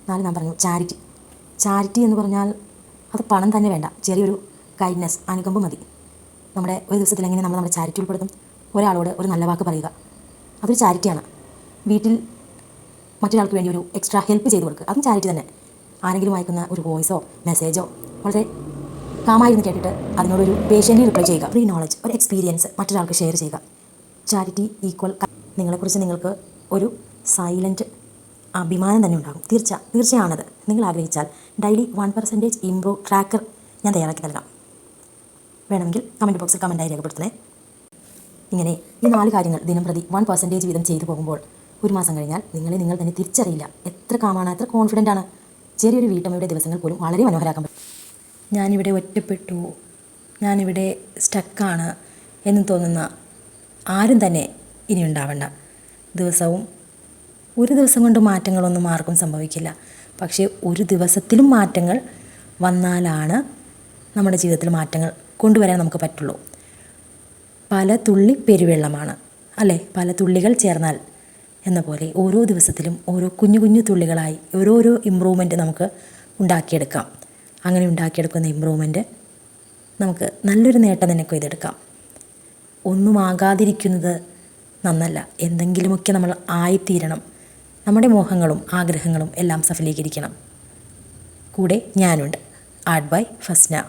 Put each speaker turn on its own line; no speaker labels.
നാല് നാം പറഞ്ഞു ചാരിറ്റി എന്ന് പറഞ്ഞാൽ അത് പണം തന്നെ വേണ്ട, ചെറിയൊരു കൈൻഡ്നെസ്, അനുകമ്പ മതി. നമ്മുടെ ഒരു ദിവസത്തിൽ എങ്ങനെ നമ്മൾ നമ്മുടെ ചാരിറ്റി ഉൾപ്പെടുത്തും? ഒരാളോട് ഒരു നല്ല വാക്ക് പറയുക, അതൊരു ചാരിറ്റിയാണ്. വീട്ടിൽ മറ്റൊരാൾക്ക് വേണ്ടി ഒരു എക്സ്ട്രാ ഹെൽപ്പ് ചെയ്ത് കൊടുക്കുക, അതും ചാരിറ്റി തന്നെ. ആരെങ്കിലും അയക്കുന്ന ഒരു വോയിസോ മെസ്സേജോ വളരെ കാമായിരുന്നു കേട്ടിട്ട് അതിനോടൊരു പേഷ്യൻ്റ് റിപ്ലൈ ചെയ്യുക. ഫ്രീ നോളജ്, ഒരു എക്സ്പീരിയൻസ് മറ്റൊരാൾക്ക് ഷെയർ ചെയ്യുക. ചാരിറ്റി ഈക്വൽ നിങ്ങളെക്കുറിച്ച് നിങ്ങൾക്ക് ഒരു സൈലൻറ്റ് അഭിമാനം തന്നെ ഉണ്ടാകും. തീർച്ചയാണത്. നിങ്ങൾ ആഗ്രഹിച്ചാൽ ഡെയിലി 1% ഇംപ്രൂവ് ട്രാക്കർ ഞാൻ തയ്യാറാക്കി നൽകാം. വേണമെങ്കിൽ കമൻറ്റ് ബോക്സിൽ കമൻറ്റായി രേഖപ്പെടുത്തണേ. ഇങ്ങനെ ഈ 4 കാര്യങ്ങൾ ദിനം പ്രതി 1% വീതം ചെയ്തു പോകുമ്പോൾ ഒരു മാസം കഴിഞ്ഞാൽ നിങ്ങൾ തന്നെ തിരിച്ചറിയില്ല. എത്ര കാമാണ്, എത്ര കോൺഫിഡൻ്റ് ആണ്. ചെറിയൊരു വീട്ടമ്മയുടെ ദിവസങ്ങൾ പോലും വളരെ മനോഹരമാക്കാൻ പറ്റും. ഞാനിവിടെ ഒറ്റപ്പെട്ടു, ഞാനിവിടെ സ്റ്റക്കാണ് എന്ന് തോന്നുന്ന ആരും തന്നെ ഇനി ഉണ്ടാവണ്ട. ഒരു ദിവസം കൊണ്ട് മാറ്റങ്ങളൊന്നും ആർക്കും സംഭവിക്കില്ല. പക്ഷേ ഒരു ദിവസത്തിലും മാറ്റങ്ങൾ വന്നാലാണ് നമ്മുടെ ജീവിതത്തിൽ മാറ്റങ്ങൾ കൊണ്ടുവരാൻ നമുക്ക് പറ്റുള്ളൂ. പല തുള്ളി പെരുവെള്ളമാണ് അല്ലേ, പല തുള്ളികൾ ചേർന്നാൽ എന്ന പോലെ ഓരോ ദിവസത്തിലും ഓരോ കുഞ്ഞു കുഞ്ഞു തുള്ളികളായി ഓരോരോ ഇമ്പ്രൂവ്മെൻറ്റ് നമുക്ക് ഉണ്ടാക്കിയെടുക്കാം. അങ്ങനെ ഉണ്ടാക്കിയെടുക്കുന്ന ഇമ്പ്രൂവ്മെൻറ്റ് നമുക്ക് നല്ലൊരു നേട്ടം തന്നെ കൊയ്തെടുക്കാം. ഒന്നും ആകാതിരിക്കുന്നത് നന്നല്ല, എന്തെങ്കിലുമൊക്കെ നമ്മൾ ആയിത്തീരണം. നമ്മുടെ മോഹങ്ങളും ആഗ്രഹങ്ങളും എല്ലാം സഫലീകരിക്കണം. കൂടെ ഞാനുണ്ട്. Art by Fasna.